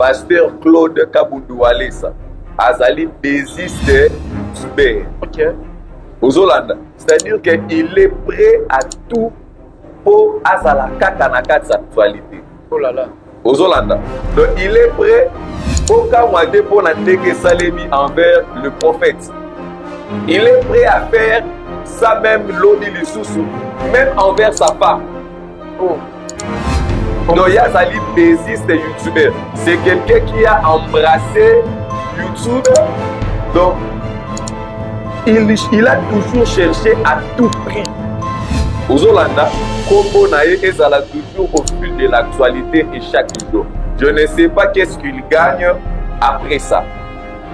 pasteur Claude Kabundu Alessa azali bésiste cyber. Ok. Aux Hollande, c'est-à-dire qu'il est prêt à tout pour azalaka kanaka sa actualité. Oh là là. Aux Hollande, donc il est prêt au cas où pour la Salemi envers le prophète. Il est prêt à faire ça même l'Odi Lissousou, même envers sa femme. Oh. Donc il y a Zali bésiste youtubeur. C'est quelqu'un qui a embrassé YouTube. Donc il a toujours cherché à tout prix. Aux Hollanda, Kombo Nae ezala toujours au fil de l'actualité et chaque jour. Je ne sais pas qu'est-ce qu'il gagne après ça.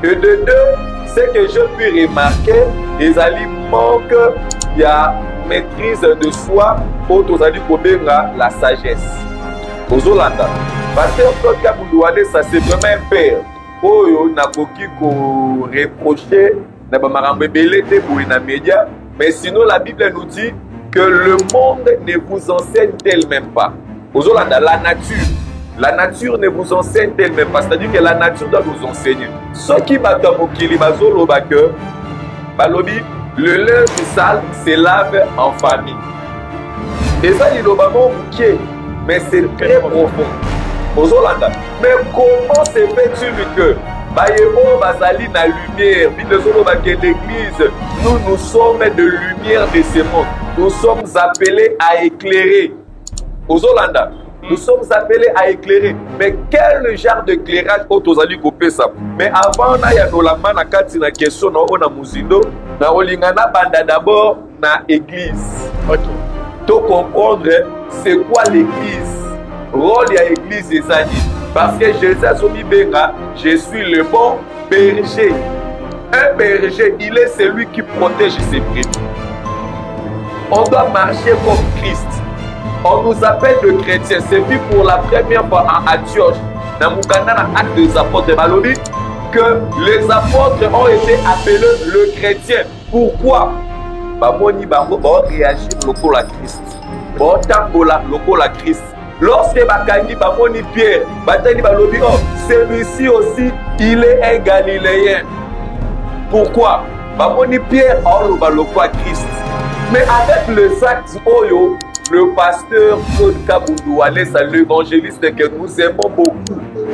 Et de deux, ce que je puis remarquer, les alliés manquent, il y a maîtrise de soi, pour la sagesse. Aux Hollanda, Pasteur Claude Kabundu, ça c'est vraiment un père. Oyo nakoki ko reprocher na ba marambe belé te pour na média, mais sinon la Bible nous dit que le monde ne vous enseigne tellement pas. Aux Hollanda, la nature ne vous enseigne tellement pas, c'est-à-dire que la nature doit nous enseigner. Ce qui va dans mon kilibazolo que balobi, le linge sale se lave en famille. Et ça, il est mais c'est très profond. Aux Hollanda. Mais comment se fait-il que Bayebo Bazali na lumière, l'église, nous sommes de lumière de ce monde. Nous sommes appelés à éclairer. Aux Hollanda, nous sommes appelés à éclairer. Mais quel genre d'éclairage autosali coupé ça? Mais avant, il y a une question na Muzindo, na Olingana Banda d'abord na église. Ok. Pour comprendre c'est quoi l'église. Rôle de l'église des années. Parce que Jésus a dit, je suis le bon berger. Un berger, il est celui qui protège ses brebis. On doit marcher comme Christ. On nous appelle de chrétiens. C'est vu pour la première fois en Antioche, dans Mukanda, acte des apôtres de Balobi, que les apôtres ont été appelés le chrétien. Pourquoi? Bamoni Bango va réagir local à Christ. Botambola local à Christ. Lorsque Bakandi Bamoni Pierre, Batani Balobi, oh, celui-ci aussi, il est un Galiléen. Pourquoi? Bamoni Pierre, oh, le baloko à Christ. Mais avec les actes Oyo, le pasteur Claude Kabundu Alessa, l'évangéliste que nous aimons beaucoup,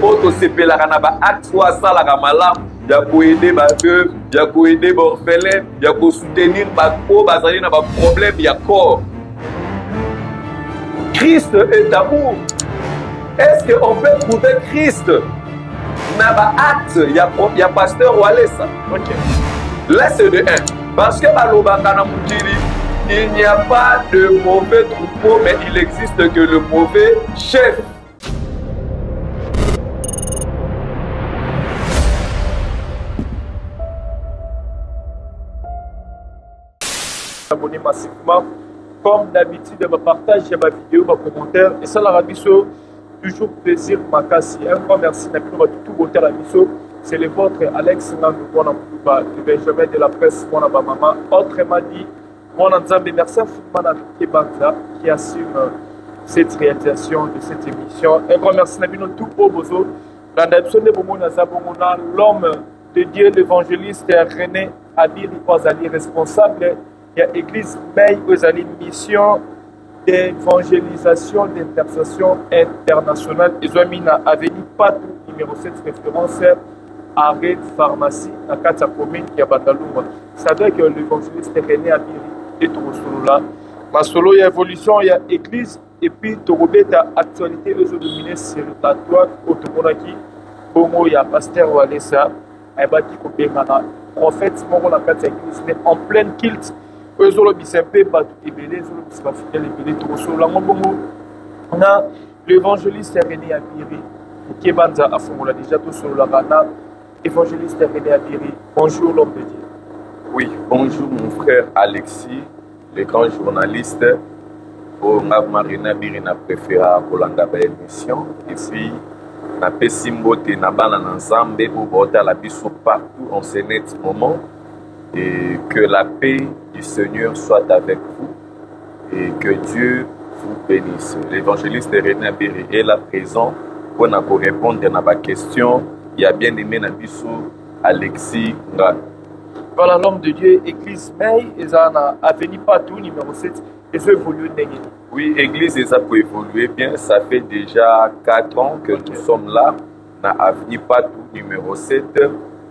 Oto Sepelarana, acte 300 la Ramala, il y a pour aider ma veuve, il y a pour aider mon orphelin, il y a pour soutenir ma peau, il y a un problème, il y a corps. Christ est amour. Est-ce qu'on peut trouver Christ dans l'acte? Il y a pasteur Walesa. Ok. Là, c'est de 1. Parce que il n'y a pas de mauvais troupeau, mais il existe que le mauvais chef. Abonnez massivement. Comme d'habitude, je partage ma vidéo, ma commentaire. Et ça, la rabisso, toujours plaisir, ma casse. Un grand merci, tout beauté la bisso. C'est le vôtre, Alex Nandou, de Benjamin de la presse, mon maman. Autrement dit, mon ensemble, merci infiniment à Vicky Banza qui assume cette réalisation de cette émission. Un grand merci à tout au bozo. Dans l'adoption de l'homme de Dieu, l'évangéliste René Abiri Ozali, responsable. Il y a l'église May Ozali, mission d'évangélisation, d'intercession internationale. Ils ont mis à Avenue Patou, numéro 7, référence arrêt pharmacie à Katia commune qui a Bandalouma. Ça veut dire que l'évangéliste René Abiri est au là. Ma solo, il y a évolution, il y a église, et puis Torobé, ta actualité, eux ont dominé sur la droite, au Tomonaki, Bongo, il y a pasteur Walesa, Aibaki Kopengana, prophète, Mongo, la Katia église, mais en pleine kilt. Eux ont le bisempé, Batou Ebele, eux ont le bisempé, Ebele, Toroso, la Bongo. On a l'évangéliste René Abiri, qui est Banza à fond, on l'a déjà tout sur la Rana. Évangéliste René Abiri, bonjour l'homme de Dieu. Oui, bonjour mon frère Alexis, le grand journaliste. Pour René Abiri, n'a préféré pour l'émission. Et puis, n'a pas simboté, n'a pas ensemble pour voter la biso partout en ce moment. Et que la paix du Seigneur soit avec vous et que Dieu vous bénisse. L'évangéliste René Abiri est là présent pour répondre à ma question. Il y a bien aimé Nabiso Alexis Nga. Voilà, l'homme de Dieu, Église May, ils ont avenue Patou, numéro 7, et ça évolue. Oui, Église, ça peut évoluer bien. Ça fait déjà 4 ans que nous sommes là, dans avenue Patou, numéro 7.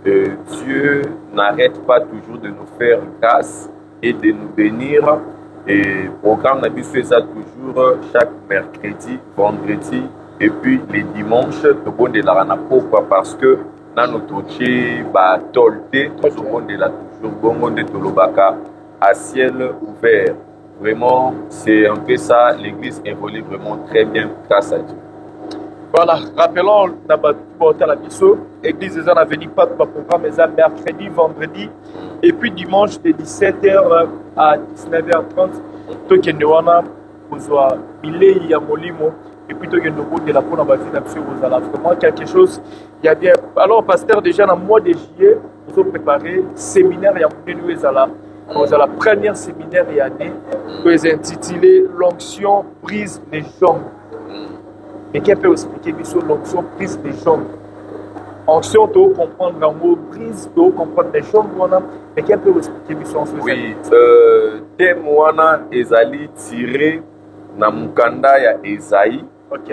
Dieu n'arrête pas toujours de nous faire grâce et de nous bénir. Et le programme Nabiso est ça toujours chaque mercredi, vendredi et puis les dimanches. Tout le monde est là. Pourquoi? Parce que dans notre métier, tout le monde est là toujours. Tout le monde est là à ciel ouvert. Vraiment, c'est un peu ça. L'église évolue vraiment très bien grâce à Dieu. Voilà, rappelons la mission. L'église est en avenue pas de programme, mais mercredi, vendredi, et puis dimanche de 17h à 19h30. Token de wana, besoin billet ya molimo, et puis token de route de la pour la bâtie vous allez vraiment quelque chose. Il y a bien. Alors, pasteur, déjà dans le mois de juillet, nous avons préparé séminaire ya nous à la première séminaire et année, que est intitulé l'onction prise des jambes. Mais qui peut expliquer l'onction prise des jambes? Onction, tu dois comprendre le mot prise, tu dois comprendre les jambes, mais qui peut expliquer ça? Oui, thème wana ezali tiré na mukanda ya Esaïe. Ok.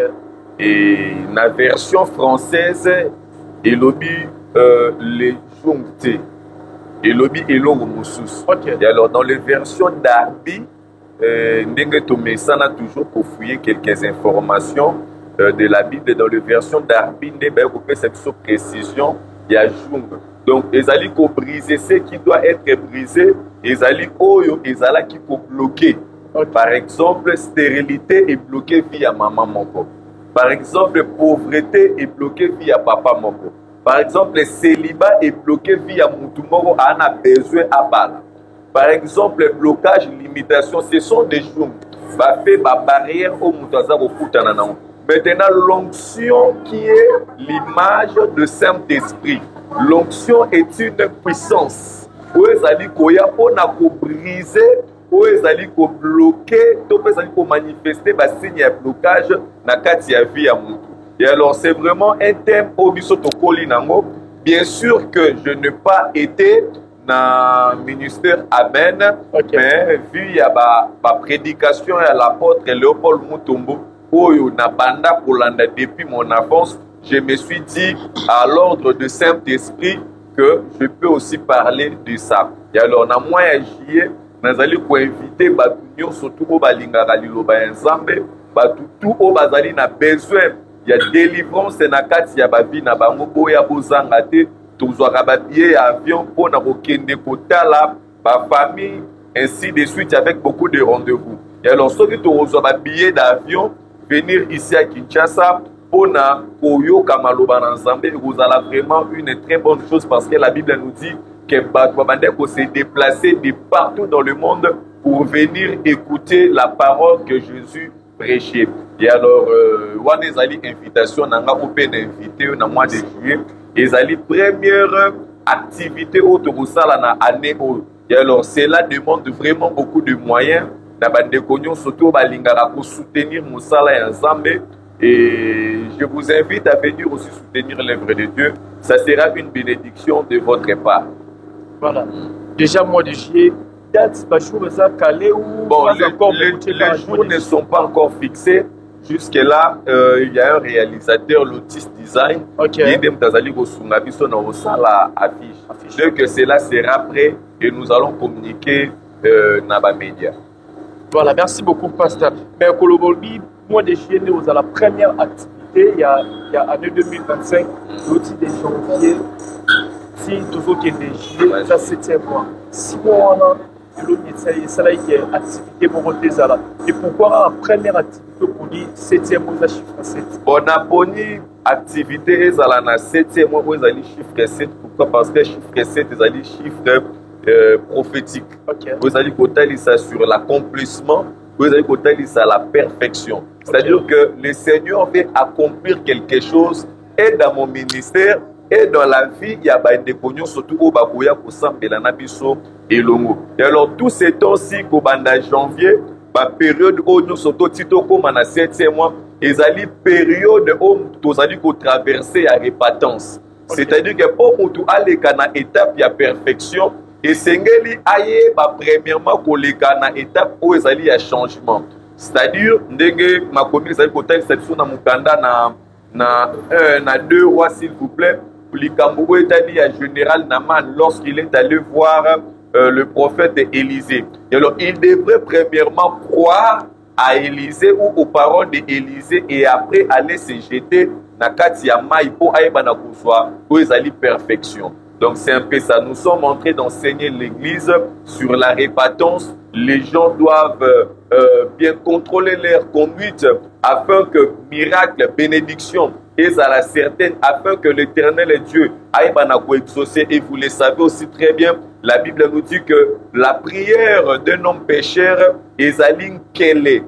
Et la version française, elobi les jongte. Elobi elongo mususu. Ok. Et alors dans les versions d'Arbi, ndenge tomesana toujours pour fouiller quelques informations de la Bible. Dans les versions d'Arbi, ndenge ko fait cette précision, il y a jung. Donc ezali ko briser ce qui doit être brisé, ezali oyo ezala qui ko bloquer. Par exemple, stérilité est bloquée via maman moko. Par exemple, pauvreté est bloquée via papa moko. Par exemple, célibat est bloqué via Moutoumoro, on a besoin à balle. Par exemple, blocage, limitation, ce sont des choses qui font ma barrière au Moutaza au Foutanana. Maintenant, l'onction qui est l'image de Saint-Esprit. L'onction est une puissance. Où est-ce qu'on a brisé, où est-ce qu'on a bloqué, où est-ce qu'on a manifesté le signe de blocage dans la vie à Moutou. Et alors, c'est vraiment un thème au Bisotokoli Nango. Bien sûr que je n'ai pas été dans le ministère Amen, mais vu ma prédication à l'apôtre Léopold Mutombo, où na banda pour l'anda depuis mon enfance, je me suis dit à l'ordre de Saint-Esprit que je peux aussi parler de ça. Et alors, na moi juillet, nous allons inviter Batunyo, surtout au Balingara Liloba Nzambe, tout au Bazali n'a besoin. Il y a délivrance na kati ya babi na bango boya bozanga te tozwaka ba billet avion pour na kokende kotala ba famille ainsi de suite avec beaucoup de rendez-vous. Et alors ceux qui tozwa ba billet d'avion venir ici à Kinshasa pour na koyoka maloba na Nzambe, vous allez vraiment une très bonne chose parce que la Bible nous dit que Babandeko s'est déplacé de partout dans le monde pour venir écouter la parole que Jésus prêchait. Et alors, Wanezali invitation, nanga open invité dans le mois de juillet. Ezali première activité au Torosala na année. Et alors, cela demande vraiment beaucoup de moyens. Nabandekognon surtout balingara pour soutenir Moussala et Nzambe. Et je vous invite à venir aussi soutenir l'œuvre de Dieu. Ça sera une bénédiction de votre part. Voilà. Déjà mois de juillet. Bon, les jours ne sont pas encore fixés. Jusque-là, il y a un réalisateur, Lotus Design, qui est affiche. Dès que cela sera prêt, et nous allons communiquer dans les médias. Voilà, merci beaucoup, pasteur. Mais Kolobolbi, mois de juillet, nous avons la première activité, il y a l'année 2025, l'outil de janvier. Si toujours qui est de juillet, ça c'est mois. 6 mois, on a activité pour et pourquoi la première activité pour dire 7e mois chiffre 7? On a bonne activité et la 7e mois chiffre 7. Pourquoi? Parce que chiffre 7 est chiffre prophétique. Vous allez côté ça sur l'accomplissement, vous allez côté ça la perfection. C'est-à-dire que le Seigneur veut accomplir quelque chose et dans mon ministère et dans la vie, il y a des cognons surtout au Baboya pour s'embellir na biso et longo. Et alors tous ces temps-ci, au banda janvier, ba période où nous sommes tito comme na 7e mois ezali période où tozali ko traverser à répatance. C'est-à-dire que pour mutu aleka na étape ya perfection esengeli aye ba premièrement koleka na étape où ezali ya changement. C'est-à-dire ndenge makomi ezali kotal section na mukanda na 2 rois s'il vous plaît. Likambo etali ya général Naman lorsqu'il est allé voir le prophète Élisée. Et alors il devrait premièrement croire à Élisée ou aux paroles d'Élisée et après aller se jeter na kati ya mai po aïba na kozwa où ezali perfection. Donc c'est un peu ça. Nous sommes en train d'enseigner l'église sur la répatance. Les gens doivent bien contrôler leur conduite afin que miracle, bénédiction et à la certaine, afin que l'éternel Dieu aille exaucer. Et vous le savez aussi très bien, la Bible nous dit que la prière d'un homme pécheur est aline qu'elle est.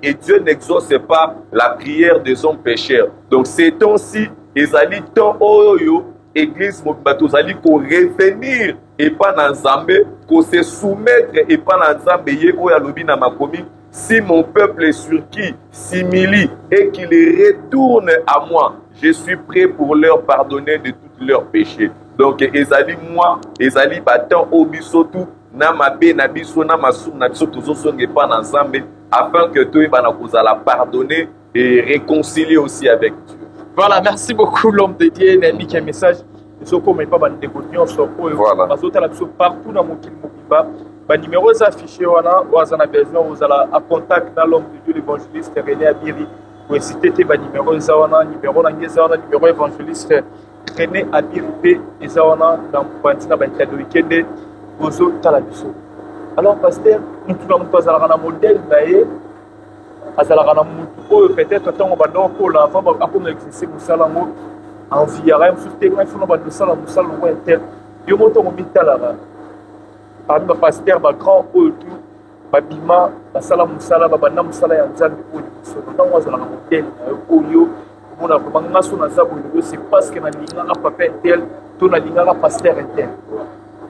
Et Dieu n'exauce pas la prière des hommes pécheurs. Donc ces temps-ci, ezali temps oyo église batozali ko revenir et pas dans Zambé, ko se soumettre et pas dans Zambé ye oya lobi na makomi. Si mon peuple est sur qui s'humilie et qu'il retourne à moi, je suis prêt pour leur pardonner de tous leurs péchés. Donc ezali moi, ezali batan obisotu na mabe na biso na masum na biso tozosonge pas dans Zambé afin que toi bana kozala pardonner et réconcilier aussi avec Dieu. Voilà, merci beaucoup l'homme de Dieu, Nami qui a un message. Ils comme pas de dégoûtement sur voilà. Partout dans mon Mokiba. Les numéros affichés, on a besoin, vous allez à contact dans l'homme de Dieu, l'évangéliste René Abiri. Vous citez les numéros, numéro évangéliste René Abiri, et ça, on a dans le week-end, vous avez alors, pasteur, nous ne pouvons pas un modèle, peut-être que on va donc l'enfant va comme exercer le salamo en vie à même soutenir il faut nous salamo salamo inter yo moto mo mitala parmi les pasteurs ba grand tout ba bima ba salamo salama ba nam sala ya nzambe ko so donc on a un modèle oyo on a vraiment ngaso na zabu c'est parce que na linga papa intel to na linga pasteur intel.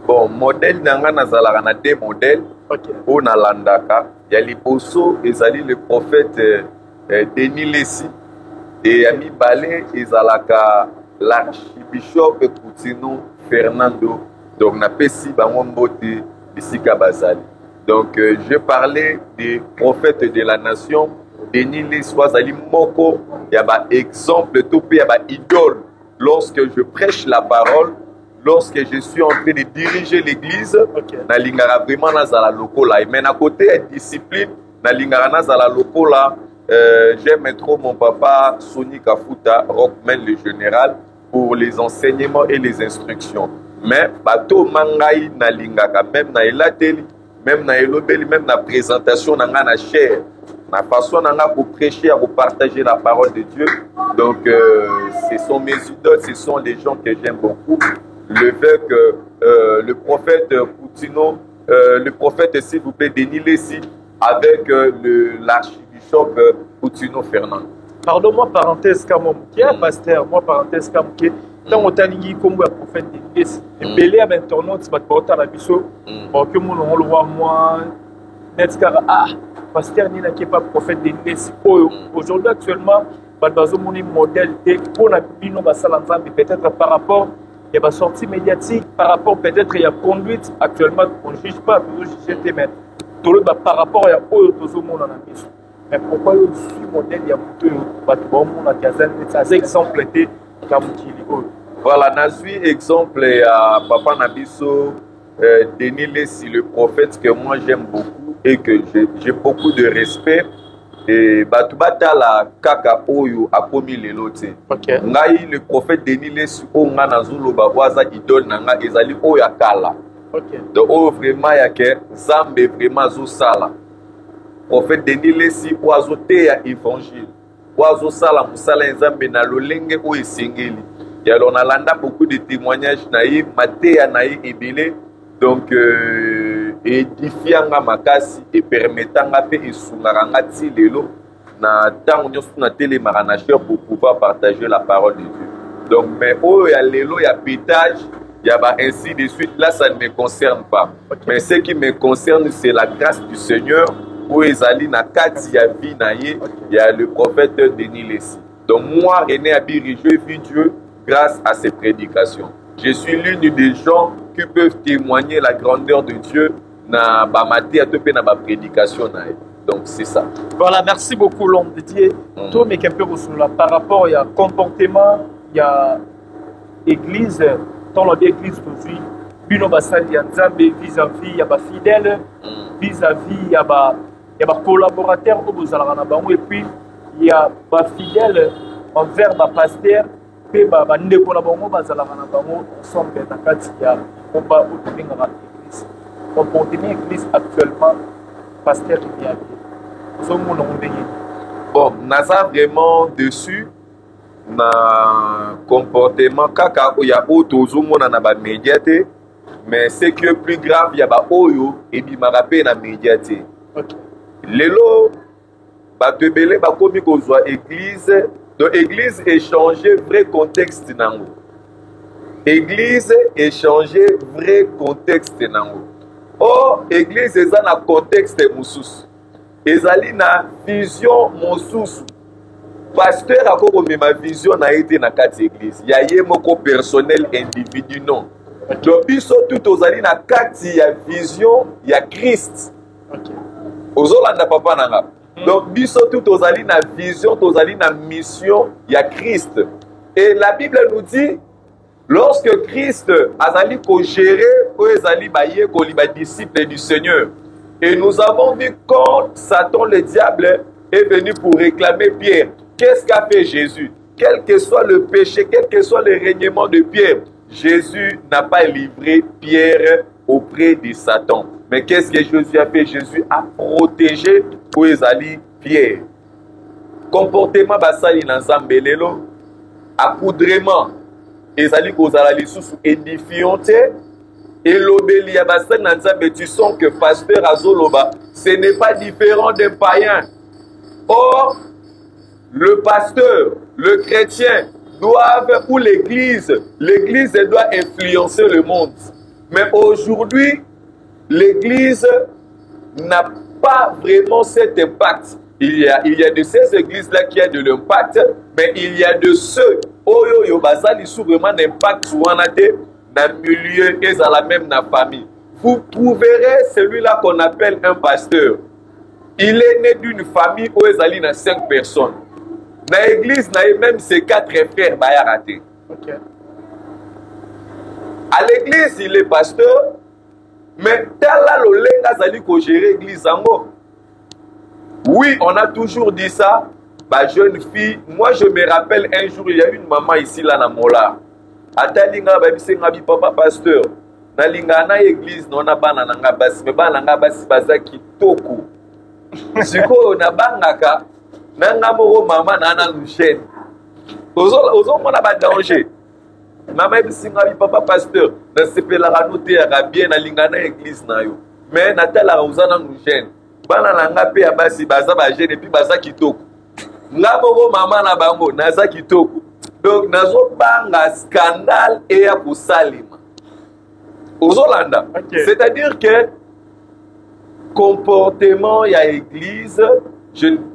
Bon, modèle nanga nazalaka na deux modèles. Okay. On a landaka, il y a liboso ezali le prophète Denis Lessi et ami Balé ezalaka l'archibishop Koutino Fernando. Donc na pesi bango mbote bisika bazali. Donc je parlais des prophètes de la nation. Denis Lessi azali moko ya ba exemple to pe ya ba idole. Lorsque je prêche la parole, lorsque je suis en train de diriger l'église, na lingara vraiment nazala lokola. Mais à côté de discipline, na lingara nazala lokola, j'aime trop mon papa Soni Kafuta, Rockman le général, pour les enseignements et les instructions. Mais bato mangai na lingaka même na elateli, même na elobeli, même na présentation na nga na chair, na façon na nga pour prêcher, pour partager la parole de Dieu. Donc ce sont mes idoles, ce sont les gens que j'aime beaucoup. Le fait que le prophète Koutino, le prophète s'il vous plaît Denis Lessi avec l'archibishop Koutino Fernando. Pardon-moi, parenthèse comme qui est pasteur, moi parenthèse comme qui est dans mon tanigi comme le prophète Denis Lessi. Et belé à maintenant tu vas te porter à la biso. Bon que mon on le voit moi net car pasteur ni qui est pas prophète Denis Lessi. Aujourd'hui actuellement bazo mon modèle de pour la bino basalanza peut-être par rapport il y a une sortie médiatique par rapport peut-être il y a conduite actuellement on ne juge pas toujours juger mais tout le par rapport à tout le monde en ambition mais pourquoi je suis modèle il y a beaucoup de ça exemple était comme voilà nazui exemple à papa Nabiso Denis Lessi le prophète que moi j'aime beaucoup et que j'ai beaucoup de respect. Et batubata la kaka oyo akomi lelo te. Okay. Ngai le prophète Denis Lessi o nga nazulu ba waza idole nanga ezali oyo akala. Okay. Donc oyo vraiment ya ke Zambe vraiment zo sala. Prophète Denis Lessi oazo te ya évangile. Oazo sala musala Nzambe na lolenge o esengeli. Et alors on a landa beaucoup de témoignages naïf, matéa naïf ebele. Donc édifianga makasi et permettanga pe esunganga ti lelo na tango nyoso na télémara na cher pour pouvoir partager la parole de Dieu. Donc mais oh ya lelo ya pétage il y a ainsi de suite. Là, ça ne me concerne pas. Okay. Mais ce qui me concerne, c'est la grâce du Seigneur. Où Ezali na kati ya vie na ye, il y a le prophète Denis Lessi. Donc moi, René Abiri, je vis Dieu grâce à ses prédications. Je suis l'une des gens qui peuvent témoigner la grandeur de Dieu na ba mati à topé na ba prédication na ye. Donc c'est ça. Voilà, merci beaucoup l'homme de Dieu. Tout mais qu'un peu par rapport il y a comportement, il y a église, dans l'église aujourd'hui, bino basali ya nzambe vis-à-vis il y a ba fidèles, vis-à-vis il y a ba collaborateurs au bozalaka na bango et puis il y a ba fidèles envers ba pasteur pe ba ndeko na bango bazalaka na bango ensemble na kati ya komba au tobengaka église. Comportement église actuellement pasteur il y a bon, naza vraiment dessus na comportement kaka oya otozo mona na ba médiaté, mais c'est que plus grave il y a ba oyo et bi marape na médiaté. Okay. Lelo ba tebele ba komi kozwa église, donc église échanger vrai contexte nango. Église échanger vrai contexte nango. Oh, église eza na contexte mususu. Ezali na vision mosusu. Pasteur akoko ma vision na été na kati église. Ya ye moko personnel individu non. Donc biso tout ozali na kati ya vision ya Christ. Okay. Ozolanda papa nanga. Donc biso tout ozali na vision, ozali na mission ya Christ. Et la Bible nous dit lorsque Christ azali ko gérer ou ezali ba ye ko li ba disciple du Seigneur. Et nous avons vu quand Satan, le diable, est venu pour réclamer Pierre. Qu'est-ce qu'a fait Jésus? Quel que soit le péché, quel que soit le règnement de Pierre, Jésus n'a pas livré Pierre auprès de Satan. Mais qu'est-ce que Jésus a fait? Jésus a protégé pour Ezali Pierre. Comportement basali na zambelelo, accoudrement, Ezali kozala lisusu édifiante. Et l'obéli à Bassan Nanzambe, tu sens que pasteur Azoloba, ce n'est pas différent d'un païen. Or, le pasteur, le chrétien, doivent, ou l'église doit influencer le monde. Mais aujourd'hui, l'église n'a pas vraiment cet impact. Il y a de ces églises-là qui ont de l'impact, mais il y a de ceux, Oyo Basali, sous vraiment d'impact sur un dans le milieu et dans la même famille. Vous trouverez celui-là qu'on appelle un pasteur. Il est né d'une famille où il y a 5 personnes. Dans l'église, il y a même ses 4 frères. Okay. À l'église, il est pasteur, mais tel là, le ko gérer l'église. Oui, on a toujours dit ça. Ma jeune fille, moi je me rappelle un jour, il y a une maman ici, là, dans Mola. Atalinga babisenga bi papa pasteur na linga na église non na bana nanga basi me bana nanga basi bazaki toko siko na bangaka nanga moko mama na na luchen ozo mona ba danger mama bisinga bi papa pasteur na sepela ranote ya bien na linga na église na yo mais na tala uzana luchen bana nanga pe ya basi baza ba jeune et puis bazaki toko nga moko mama na bango nazaki toko. Donc, nous avons un scandale et un salima. Aux Hollanda. Okay. C'est-à-dire que comportement, il y a église,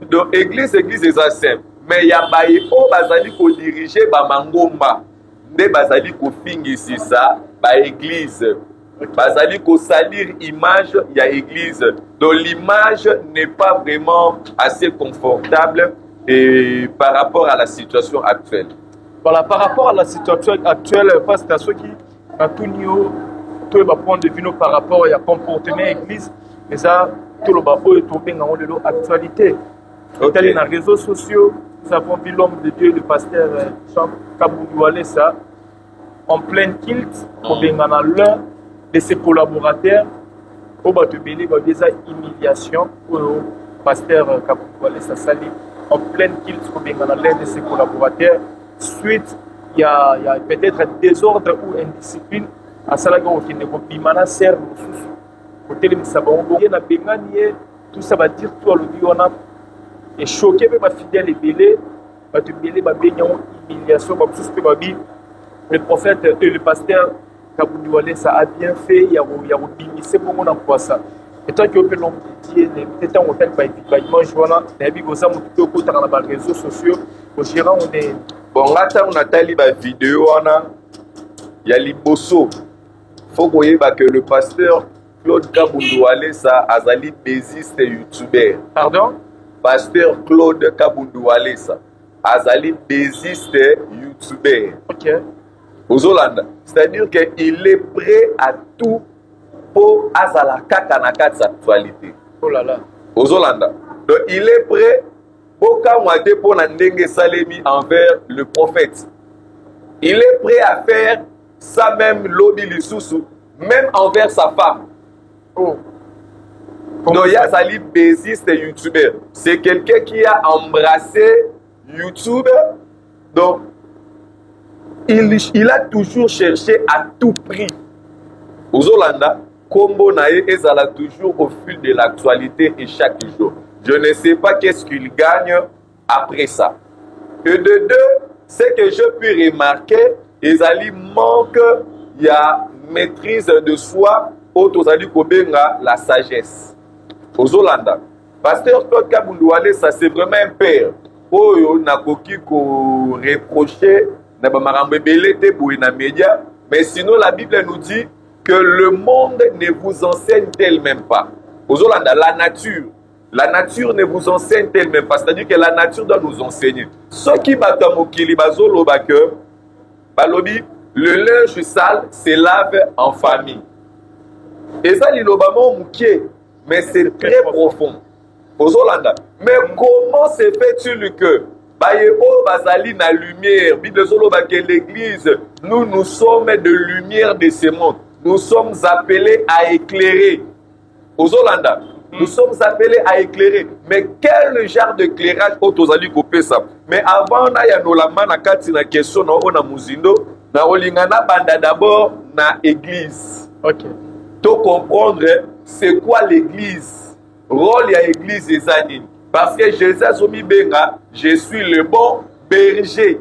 donc église est simple. Mais il y a des gens qui dirigent les mangomba. Des gens qui finissent ça, l'église. Bazali ko salir image, il y a église. Donc l'image n'est pas vraiment assez confortable et par rapport à la situation actuelle. Voilà, par rapport à la situation actuelle, parce que ceux qui ont tout niveau, tout le point de vue par rapport à comportement l'église, et ça, tout le bas est tombé dans l'actualité. Dans les réseaux sociaux, nous avons vu l'homme de Dieu, le pasteur Jean Kabougoualé, ça, en plein kilt, pour l'un de ses collaborateurs, au bas de Bélé, déjà humiliation, pour le pasteur Kabougoualé, ça sali, en plein kilt, pour l'un de ses collaborateurs. Suite, il y a peut-être un désordre ou indiscipline à Salagon qui ne peut pas faire au télémisabon. Tout ça va dire toi le diona et choqué ma fidèle et belé, va te belé ma baignant humiliation, le prophète et le pasteur Kabundu Walesa a bien fait, il y a c'est pour mon emploi ça. Et tant que vous pouvez peut-être en hôtel, image, voilà, et puis vous avez tout le dans les réseaux sociaux, au gérant, on est. Bon, là, on a tali la vidéo, il y a Liboso. Il faut que le pasteur Claude Kabundu Walesa azali bésiste youtubeur. Pardon? Pasteur Claude Kabundu Walesa azali bésiste youtubeur. Ok. Aux Hollande. C'est-à-dire qu'il est prêt à tout pour azala kakanaka sa actualité. Oh là là. Aux Hollande. Donc il est prêt pour kamwate pour n'andenge salemi envers le prophète. Il est prêt à faire ça même lobby lisusu, même envers sa femme. Oh. Donc Yazali bésiste youtubeur. C'est quelqu'un qui a embrassé YouTube. Donc il a toujours cherché à tout prix. Aux Hollanda, Kombo Nae ezala toujours au fil de l'actualité et chaque jour. Je ne sais pas qu'est-ce qu'il gagne après ça. Et de deux, c'est que je peux remarquer, ezali manque, il y a maîtrise de soi, autosali kobenga la sagesse. Aux Hollanda, pasteur Claude Kabundu Walesa, c'est vraiment un père. Oyo nakoki ko reprocher na bamarambe belete pour na média, mais sinon la Bible nous dit que le monde ne vous enseigne elle-même pas. Aux Hollanda, la nature ne vous enseigne elle-même pas, c'est-à-dire que la nature doit nous enseigner. Ceux qui battent mokili bazolo bake balobi, le linge sale se lave en famille. Et ça l'ilobamo mouké, mais c'est très profond. Aux Hollanda. Mais comment se fait-il que Bazali na lumière, l'église, nous sommes de lumière de ce monde. Nous sommes appelés à éclairer. Aux Hollanda, nous sommes appelés à éclairer. Mais quel genre d'éclairage autosali kopé ça? Mais avant, il y a une question na muzindo, na olingana banda d'abord na église. Ok. Pour comprendre c'est quoi l'église. Rôle à l'église des années. Parce que Jésus a mis benga, je suis le bon berger.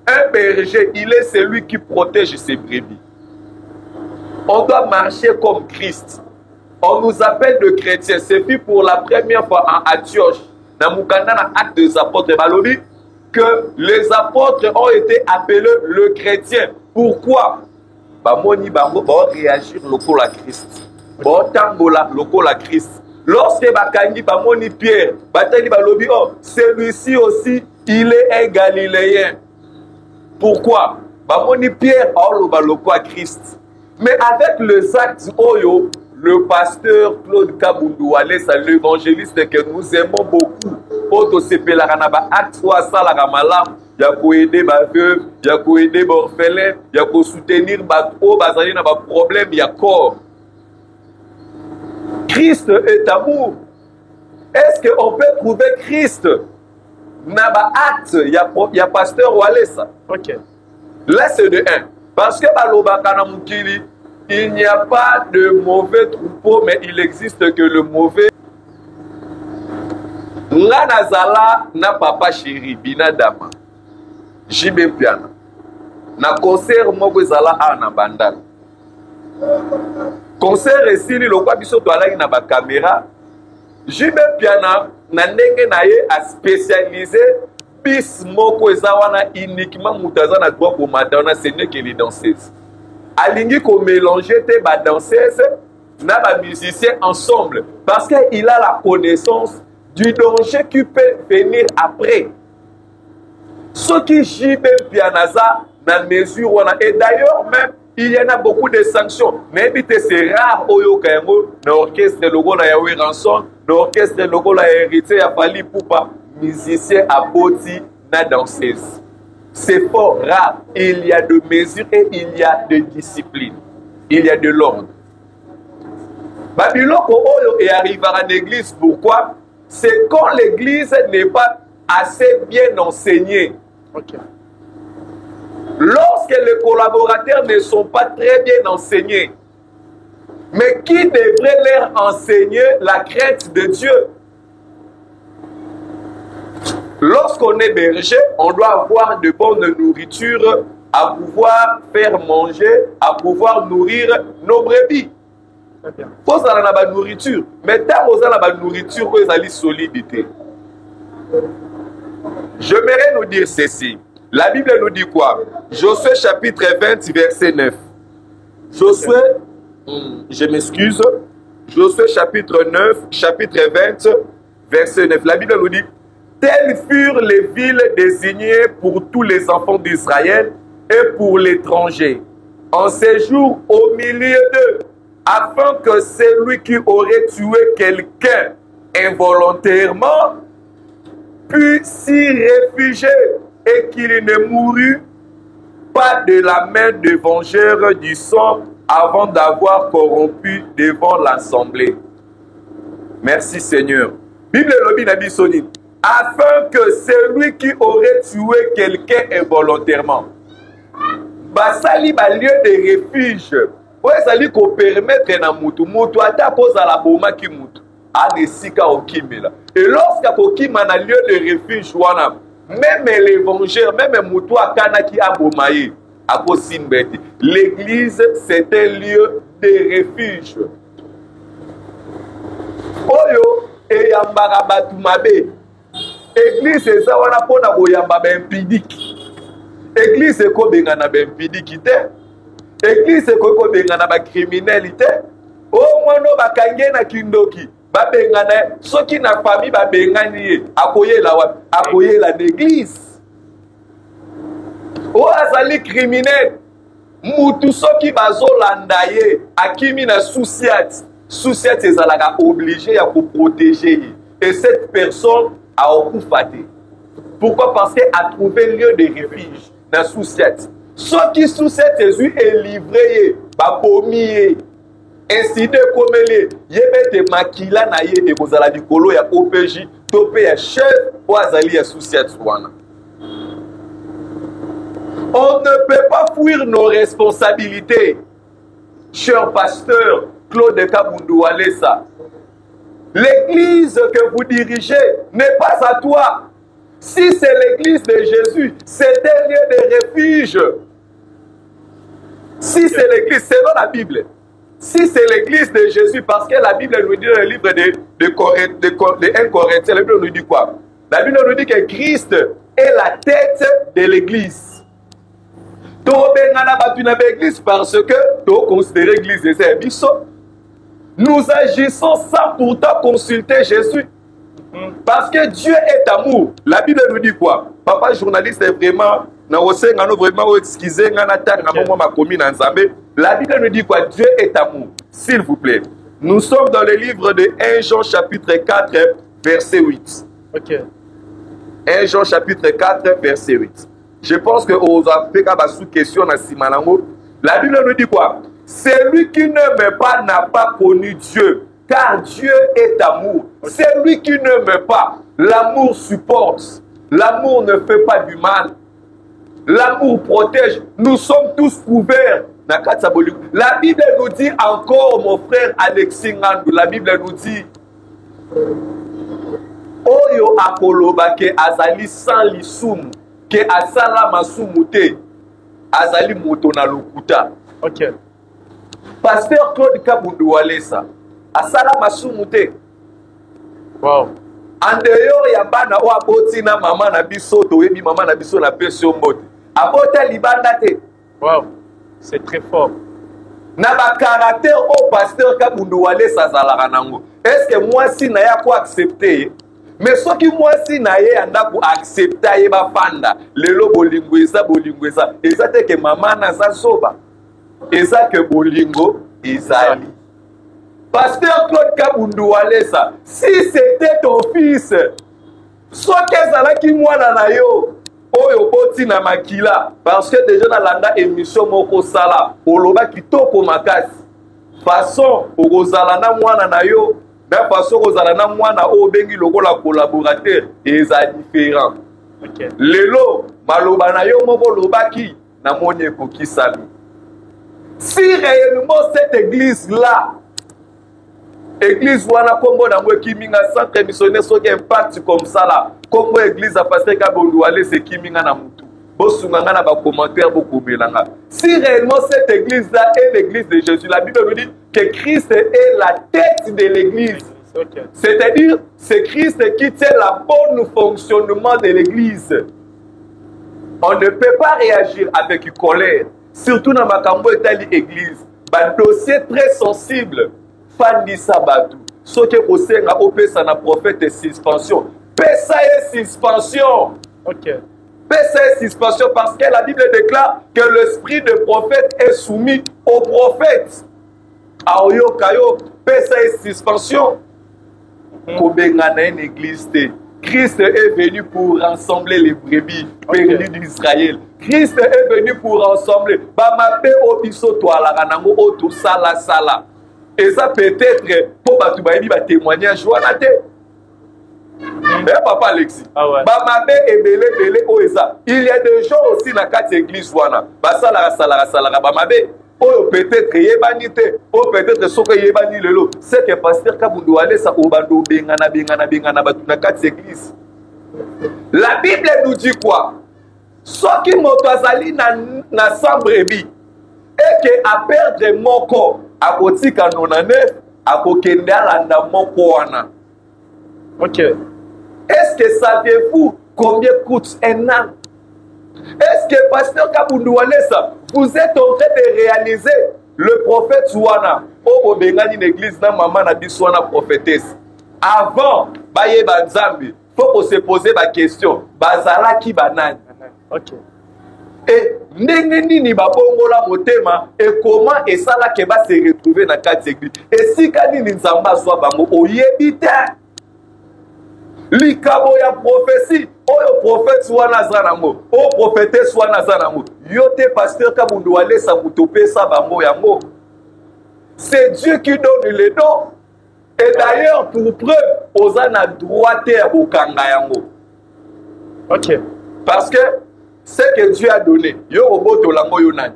Un berger, il est celui qui protège ses brebis. On doit marcher comme Christ. On nous appelle de chrétiens. C'est puis pour la première fois en Antioche, dans Mukanda, acte des apôtres Balobi, que les apôtres ont été appelés le chrétien. Pourquoi? Bamoni bango ba réagir local à Christ. Ba tambola local à Christ. Lorsque Bakangi Bamoni Pierre, Batali Balobi, oh, celui-ci aussi, il est un Galiléen. Pourquoi? Bamoni Pierre, oh, le baloko à Christ. Mais avec les actes, Oyo, le pasteur Claude Kabundu Walesa, l'évangéliste que nous aimons beaucoup, Oto Sepelarana, acte 3, Salagamalam, il y a qu'à aider ma veuve, il y a qu'à aider mon orphelin, il y a qu'à soutenir ma bazali na ba problème, il y a corps. Christ est amour. Est-ce qu'on peut trouver Christ? Naba acte, il y a pasteur Walesa. Ok. Là, c'est de 1. Parce que Balobakana Mukili, il n'y a pas de mauvais troupeau, mais il existe que le mauvais. Nganazala na papa chéri, binadama. Jibe piana. Na concert Mogwezala a na bandal. Concert esili lokwa biso toalaki na ba caméra. Jibe piana na ndenge na ye a spécialisé bis moko ezawana uniquement mutaza na droit pour madonna ce n'est que les danseuses. Alingi ko mélanger te ba danseuses na ba musiciens ensemble parce que il a la connaissance du danger qui peut venir après. Ce qui jibe pianaza na mesure wana et d'ailleurs même il y en a beaucoup de sanctions. Mais c'est rare au Kayango, l'orchestre logo na Yahweh Ranson, l'orchestre logo la hérité à Fali Poupa, musicien à Boti na danseuse. C'est fort rare. Il y a de mesures et il y a de discipline. Il y a de l'ordre. Babylone est arrivé à l'église. Pourquoi? C'est quand l'église n'est pas assez bien enseignée. Ok. Lorsque les collaborateurs ne sont pas très bien enseignés, mais qui devrait leur enseigner la crainte de Dieu? Lorsqu'on est berger, on doit avoir de bonnes nourritures à pouvoir faire manger, à pouvoir nourrir nos brebis. Faut ça dans la nourriture. Mais tant que la nourriture, vous allez solidité. J'aimerais nous dire ceci. La Bible nous dit quoi? Josué chapitre 20, verset 9. Josué, je m'excuse. Josué chapitre 9, chapitre 20, verset 9. La Bible nous dit: telles furent les villes désignées pour tous les enfants d'Israël et pour l'étranger, en séjour au milieu d'eux, afin que celui qui aurait tué quelqu'un involontairement puisse s'y réfugier et qu'il ne mourût pas de la main des vengeurs du sang avant d'avoir corrompu devant l'assemblée. Merci Seigneur. Bible lobi na bisoni, afin que celui qui aurait tué quelqu'un involontairement, basali ba lieu de refuge, pour ezali ko permettre na mutu mutu ata koza la boma ki mutu anesika okimela. Et lorsqu'à kokima na lieu de refuge wana, même les vengeurs, même mutu akana ki abomaye akosimbeti. L'église c'est un lieu de refuge. Oyo eyambaka batu mabe. Église eza wana pona koyamba ba impidiki. Église ekobenga na ba impidiki te. Église ekobenga na ba criminalité. O mwana bakange na kindoki babenga na soki na famille babengani ye akoyela wapi? Akoyela l'église. O azali criminel mutu soki bazolanda ye akimi na souciate. Souciate ezalaka obligé à protéger. Et cette personne a occupé. Pourquoi? Parce qu'elle a trouvé lieu de refuge dans Souciate. Ce qui Souciate est livré, babomi, ainsi de comme les yebete makila na ye de bozala dikolo ya OPJ, topé ya chef ou azali ya Souciate wana. On ne peut pas fuir nos responsabilités, cher pasteur Claude Kabundu Walesa. L'église que vous dirigez n'est pas à toi. Si c'est l'église de Jésus, c'est un lieu de refuge. Si c'est l'église, selon la Bible, si c'est l'église de Jésus, parce que la Bible nous dit dans le livre de 1 Corinthiens, la Bible nous dit quoi? La Bible nous dit que Christ est la tête de l'église. Parce que tu considères l'église de Zébiso. Nous agissons sans pourtant consulter Jésus. Parce que Dieu est amour. La Bible nous dit quoi? Papa journaliste est vraiment... La Bible nous dit quoi? Dieu est amour. S'il vous plaît. Nous sommes dans le livre de 1 Jean chapitre 4, verset 8. Ok. 1 Jean chapitre 4, verset 8. Je pense que aux Africains sous question à Simalango. La Bible nous dit quoi? Celui qui n'aime pas n'a pas connu Dieu, car Dieu est amour. Celui qui n'aime pas, l'amour supporte. L'amour ne fait pas du mal. L'amour protège. Nous sommes tous couverts. La Bible nous dit encore, mon frère Alexis Ngandou, la Bible nous dit Oyo akoloba ke azali sans lisum, ke asala masumute, azali moto na lokuta. Ok. Pasteur Claude Kabundu Walesa, asala masumute. Wow. En dehors ya bana o aboti na mama na biso to yebi mama na biso na peso mbote. Abota libanda te. Wow. C'est très fort. Na ba caractère au pasteur Kabundu Walesa zalaka nango. Est-ce que moi si na ya ko accepter? Mais ce qui moi si na ye anda ko accepter ye ba fanda. Lelo bolingo eza eza te ke mama na za soba. Eza ke bolingo ezali. Pasteur Claude Kabundu Walesa, si c'était ton fils, soit qu'ezalaki mwana na yo, oyo boti na makila, parce que déjà dans landa émission moko sala, oloba kitoko makasi. Façon okozala na mwana na yo, na façon okozala na mwana o bengi lokola collaborateur, eza différent. Okay. Lelo maloba na yo moko lobaki na moni ekoki sami. Si réellement cette église là, église wana kombo na mwe kiminga centre missionnaire soki impact comme ça là, kombo église a pasteur Kabundu Walesa kiminga na mutu. Si réellement cette église-là est l'église de Jésus, la Bible nous dit que Christ est la tête de l'église. Okay. C'est-à-dire, c'est Christ qui tient le bon fonctionnement de l'église. On ne peut pas réagir avec colère, surtout dans ma cambo et l'église. Un dossier très sensible. Fandi Sabatu. Ce qui est aussi un prophète de suspension. Pessa est suspension. Ok. Pessa est suspension parce que la Bible déclare que l'esprit de prophète est soumis au prophète. Aoyo Kayo, Pessa est suspension. Kobengana une église. Christ est venu pour rassembler les brebis perdues d'Israël. Christ est venu pour rassembler. Bamape obiso toala ranango oto sala sala. Et ça peut-être pour batoubaïbi ba témoignage joanate. Eh papa Alexis. Ah ouais. Bamabe et belé oesa. Il y a des gens aussi dans quatre églises wana. Ba sala bamabe. Oh peut-être yebanité. Oh peut-être soko yebani lelo. C'est que pasteur Kabundu Alessa obando bengana batuna quatre églises. La Bible nous dit quoi? Ce qui motazali na sambrebi et que à perdre mon corps à côté canonane à kokende alanda moko wana. Ok. Est-ce que savez-vous combien coûte un an? Est-ce que pasteur Kabundu Alessa, vous êtes en train de réaliser le prophète Wana au Bengani l'église na maman na biswana prophétesse? Avant baye banzambi, faut qu'on se pose la question, bazala ki banani? Ok. Et nini babongola motema et comment et ça là que va se retrouver dans quatre églises? Et si kanini nzamba soit bango oyebite likabo ya prophétie oyo prophète wana zanango o prophétesse wana zanango yote pasteur Kabundu Alessa mutopesa bango yango. C'est Dieu qui donne les dons. Et d'ailleurs pour preuve ozana droitière au kanga yango. Ok. Parce que ce que Dieu a donné, yo roboto lango yonani.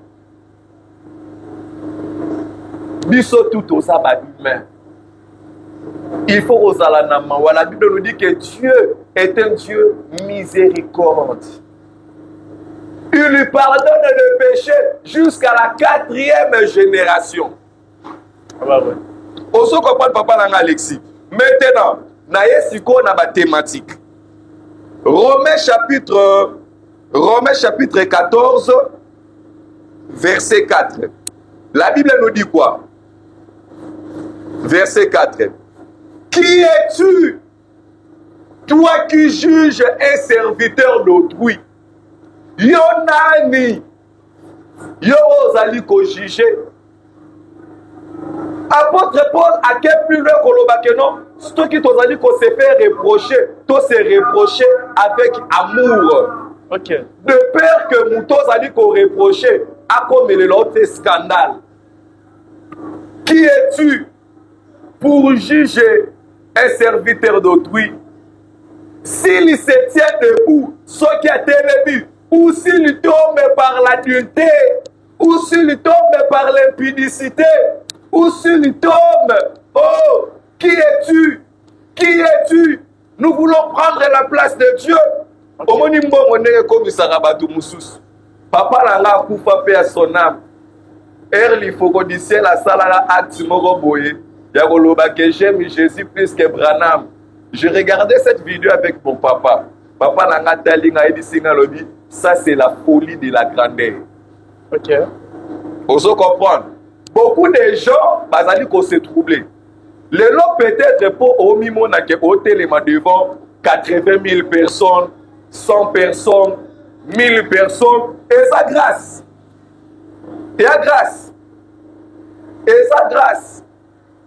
Biso tout aux abats humains. Il faut aux alanama. La Bible nous dit que Dieu est un Dieu miséricorde. Il lui pardonne le péché jusqu'à la 4e génération. Ah bah ouais. On se comprend papa Nanga Alexis. Maintenant, naye siko na ba thématique. Romains chapitre 14, verset 4. La Bible nous dit quoi? Verset 4. Qui es-tu, toi qui juges un serviteur d'autrui? Yonani, yo ozali ko juger. Apôtre Paul a quel plus loin qu'on le non? Ce qui t'ozali ko se fait reprocher, to se reprocher avec amour. Ok. De peur que Moutos a dit qu'on reprochait à comme l'autre scandale. Qui es-tu pour juger un serviteur d'autrui? S'il se tient debout, ce qui a télévu, ou s'il tombe par l'adultère, ou s'il tombe par l'impudicité, ou s'il tombe, oh, qui es-tu? Qui es-tu? Nous voulons prendre la place de Dieu. Okay. Papa langa kufa pe à son âme. Il faut qu'on dise la salle acte moko boye. Yakoloba que j'aime Jésus plus que Branham. Je regardais cette vidéo avec mon papa. Papa langa talinga edisinga lobi. Ça c'est la folie de la grandeur. Ok. Vous comprenez? Beaucoup de gens bazali ko se troubler. Le lot peut-être pour au mimona que hôtel devant 80 000 personnes. 100 personnes, 1000 personnes, et sa grâce. Et sa grâce. Et sa grâce.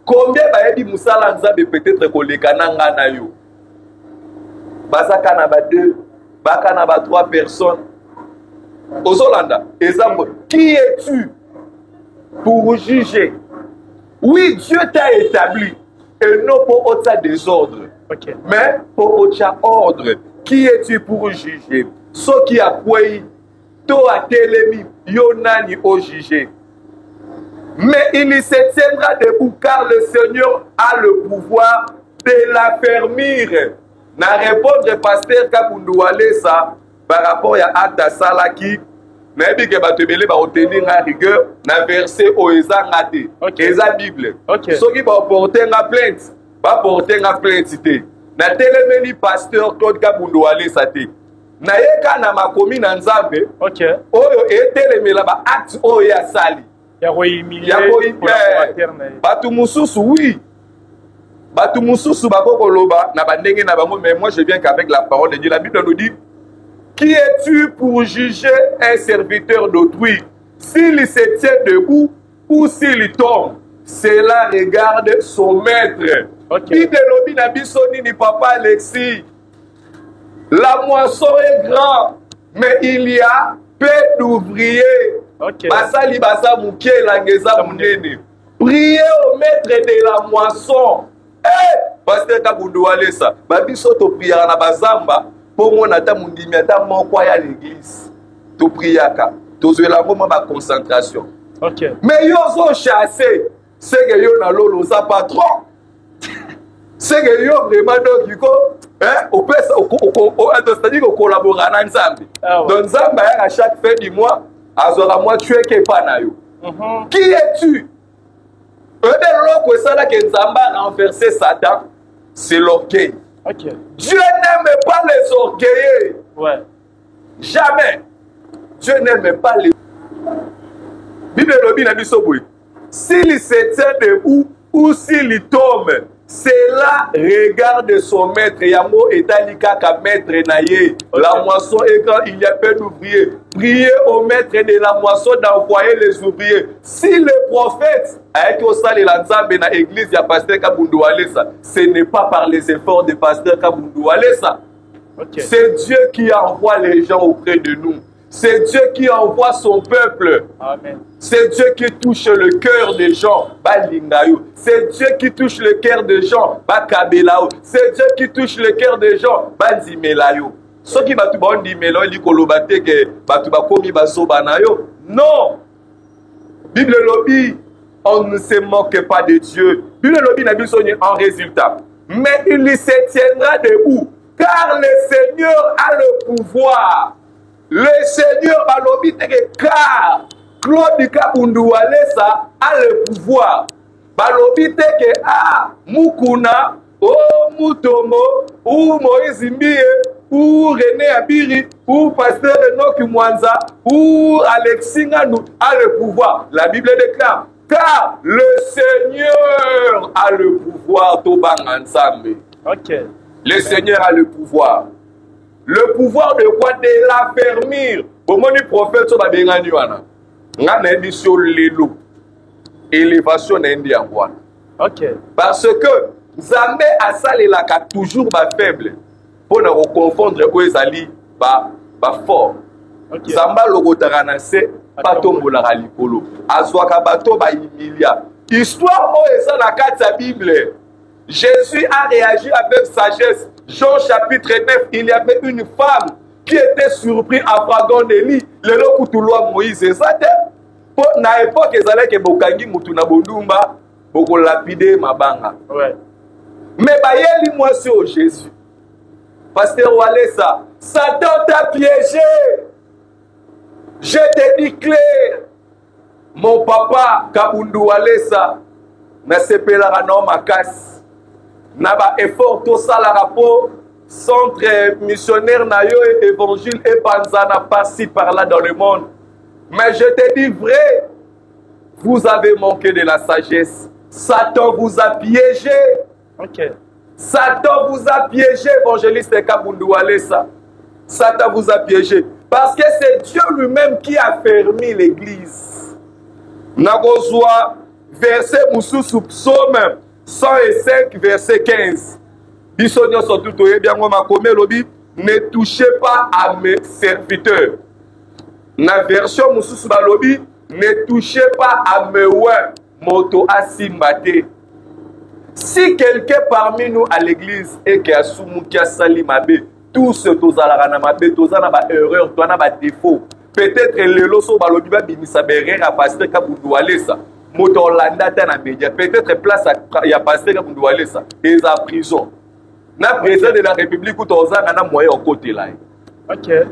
Combien de Moussala Nzambe peut-être que les Kananga na yo? Basaka na ba 2, Baka na ba 3 personnes. Aux Hollanda, exemple, qui es-tu pour juger? Oui, Dieu t'a établi, et non pour autre désordre, okay. Mais pour autre ordre. Qui es-tu pour juger? Ce qui a pris, toi télémi, yonani au juger. Mais il se tiendra debout car le Seigneur a le pouvoir de l'affermir. Na répondre pasteur Kabundu Alessa, par rapport à acte salaki nayebi ke bato ebele baotenir nga rigueur na verset oyo eza nga te eza bible soki baporte nga plainte baporte nga plainte te natelemeli pasteur Claude Kabundu Alesa te nayeka na makomi na nzambe oyo etelemela baacte oyo ya sali bato mosusu oui bato mosusu bakokoloba na bandenge na bango mais moi je viens qu'avec la parole de Dieu. La Bible nous dit: qui es-tu pour juger un serviteur d'autrui s'il se tient debout ou s'il tombe? Cela regarde son maître. Bible lobi na biso nini papa Alexis? La moisson est grande, mais il y a peu d'ouvriers. Basali basa muke langeza munene. Priez au maître de la moisson. Pasteur Kabundu Alesa, babiso to priera na bazamba pour mon ata mundimi ata moko ya l'église. To priaka, to zwela moment ba concentration. Mais yo zo chasser, c'est que yo na lolo sa patron. C'est que yo vraiment donc iko au pèse c'est-à-dire qu'on collabore na Nzambe. Donc Nzambe à chaque fin du mois azora moi tu es que pas na yo. Qui es-tu? A renversé Satan, c'est l'orgueil. Dieu n'aime pas les orgueilleux. Jamais. Dieu n'aime pas les. Bible lobi na biso boy. S'il se tient debout ou s'il tombe, cela regarde son maître. Yamo etalika ka maître naye. La moisson est quand il y a peu d'ouvriers. Priez au maître de la moisson d'envoyer les ouvriers. Si le prophète a été au salle de l'Anzambe dans l'église de pasteur Kabundu Alesa, ce n'est pas par les efforts de pasteur Kabundu Alesa. C'est Dieu qui envoie les gens auprès de nous. C'est Dieu qui envoie son peuple. C'est Dieu qui touche le cœur des gens. C'est Dieu qui touche le cœur des gens. C'est Dieu qui touche le cœur des gens. Ceux qui batu ba ndi melo li kolobate ke batu ba komi ba soba na yo. Non. Bible lobi, on ne se moque pas de Dieu. Bible lobi na biso ni en résultat. Mais il se tiendra debout car le Seigneur a le pouvoir. Le Seigneur a lobi te car Claude Kabundu Alesa a le pouvoir. Balobi te ke Mukuna ou Mutombo ou Moïse Mbie ou René Abiri, ou Pasteur Enoch Mwanza, ou Alexis Nganou a le pouvoir. La Bible déclare, car le Seigneur a le pouvoir. Le Seigneur a le pouvoir. Le pouvoir de quoi? De l'affermir. Pour moi, le prophète, ça va bien gagner. Ngana édition l'élo. Élévation n'indi en quoi? Parce que Zambé a salé la ka toujours ba faible. Pour ne confondre Oezali ba fort. Zamba logotaranase patombola likolo. Azwaka bato ba humilia. Histoire Oeza na kata Bible. Jésus a réagi avec sagesse. Jean chapitre 9, il y avait une femme qui était surprise à Fragon Eli. Le lokutulwa Moïse. Ça pour na époque ezala ke bokangi mutu na bondumba boko lapide mabanga. Mais bayeli moi sur Jésus. Pasteur Walesa, Satan t'a piégé. Je te dis clair. Mon papa, Kabundu Walesa, n'a sepelera non makas. N'a pas effort tout ça la rapport. Centre missionnaire nayo et évangile et panzana par-ci par-là dans le monde. Mais je te dis vrai, vous avez manqué de la sagesse. Satan vous a piégé. Satan vous a piégé, évangéliste Kabundu Alesa. Satan vous a piégé. Parce que c'est Dieu lui-même qui a fermé l'église. Nagozwa, verset Moussousou, psaume 105, verset 15. Bisonio sotuto bien lobi, ne touchez pas à mes serviteurs. Na version Moussousou balobi, ne touchez pas à mes ouais, moto asimbate. Si quelqu'un parmi nous à l'église et qui a soumou, qui a sali mabe, tout ce tous à la mabe, tous à la erreur, tous à la défaut. Peut-être le loso balobi ba binisa berera pasteur Kabundu Alesa. Moto Orlando na média. Peut-être place à ya pasteur Kabundu Alesa. Et à prison. Na président de la République ou tous à na moyen au côté là.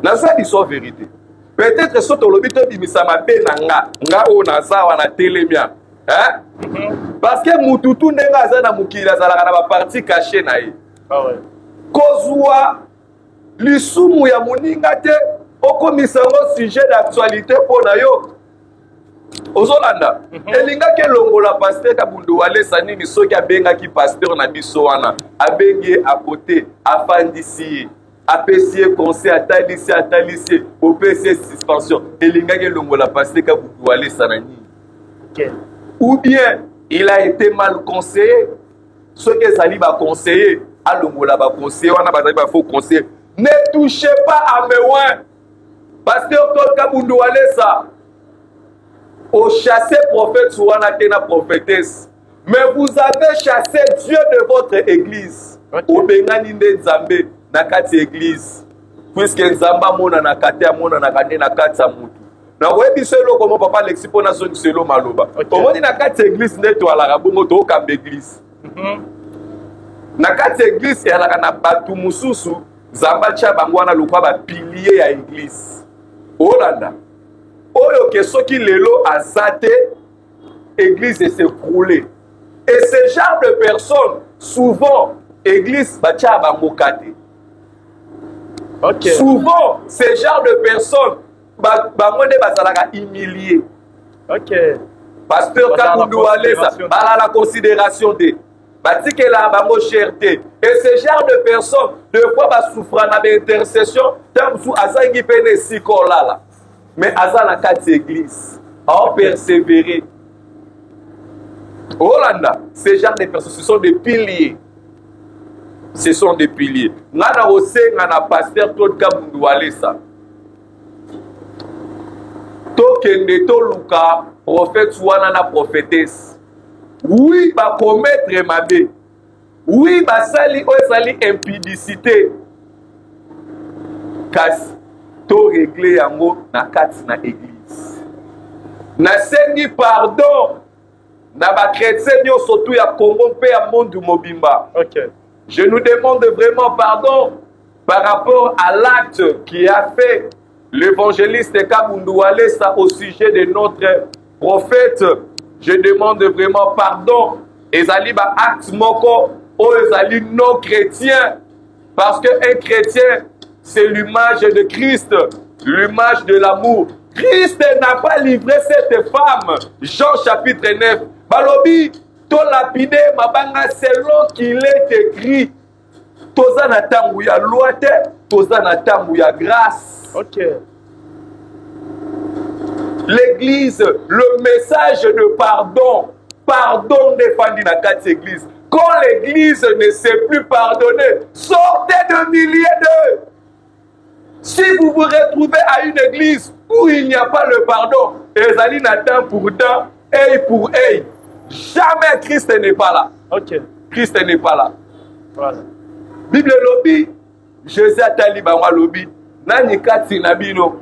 naza biso vérité. Peut-être so tolobi to bimisa mabe na nga o naza wana telemia. Parce que mututu ndenga aza na mukili azalaka na ba partie cachée na ye. Kozwa lisumu ya moninga te okomisa ngo sujet d'actualité pona yo. Ozolanda elingaki elongola pasteur Kabundu Walesa nini soki abengaki pasteur na biso wana abengi à côté afandisi apesi conseil atalisi opesi suspension elingaki elongola pasteur Kabundu Walesa na nini. Ou bien il a été mal conseillé, ceux qui s'allie va conseiller alongola ba conseiller wana bazali ba faux conseiller. Ne touchez pas à mes oins. Pasteur Kabundu Walesa au chassé prophète Souana Tena prophétesse. Mais vous avez chassé Dieu de votre église. Au Bengani Nzambe Nakati église. Puisque Nzamba mona nakate amona nakane nakati amutu. Na webi selo comme papa l'exipo na son selo maloba. Comment dit nakati église neto ala rabongo to kambe église. Nakati église ya la na batu mususu Zamba cha bangwana lokwa ba pilier ya église. Olanda. Oyo ke soki lelo azate église s'écrouler. Et ce genre de personnes souvent église bacha bangokate. Souvent ce genre de personnes bangonde bazalaka humilié. Pasteur Kabundu Walesa bala la considération de batike la bango cherté. Et ce genre de personnes de fois ba souffra na intercession tant sous azangi pene sikolala. Mais Aza na quatre églises a persévéré. Hollanda, ces gens de personnes, ce sont des piliers. Ce sont des piliers. Nana ose ngana pasteur Claude Kabundu Walesa. Tokende to luka prophète wana na prophétesse. Oui, ba commettre mabe. Oui, ba sali o sali impudicité. Kasi to régler yango na kati na église. Na sengi pardon na ba chrétien nyo surtout ya Congo pe ya monde mobimba. Je nous demande vraiment pardon par rapport à l'acte qui a fait l'évangéliste Kabundu Walesa au sujet de notre prophète. Je demande vraiment pardon. Ezali ba acte moko o ezali non chrétien parce que un chrétien c'est l'image de Christ, l'image de l'amour. Christ n'a pas livré cette femme. Jean chapitre 9. Balobi, to lapide mabanga selon qu'il est écrit. Toza na tangu ya loi te, toza na tangu ya grâce. L'église, le message de pardon. Pardon défendu dans quatre églises. Quand l'église ne sait plus pardonner, sortez de milliers d'eux. Si vous vous retrouvez à une église où il n'y a pas le pardon, Ezali n'attend pour dent, œil pour œil. Jamais Christ n'est pas là. Christ n'est pas là. Voilà. Bible lobby, Jésus a talibanwa lobby. Nani kati nabino,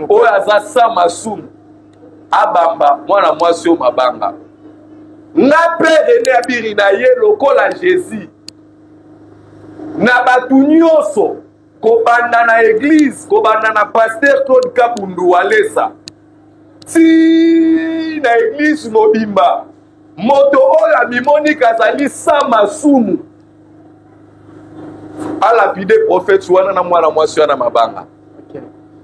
oyaza samasum, abamba, mwana mwasi o mabanga. Na René Abiri na ye lokola Jésus. Na batu nyonso. Kobanda na église, kobanda na pasteur Claude Kabundu Walesa. Si na église mobimba, moto oya mimoni kazali sama sumu. A lapide prophète wana na mwana mwasi wana mabanga.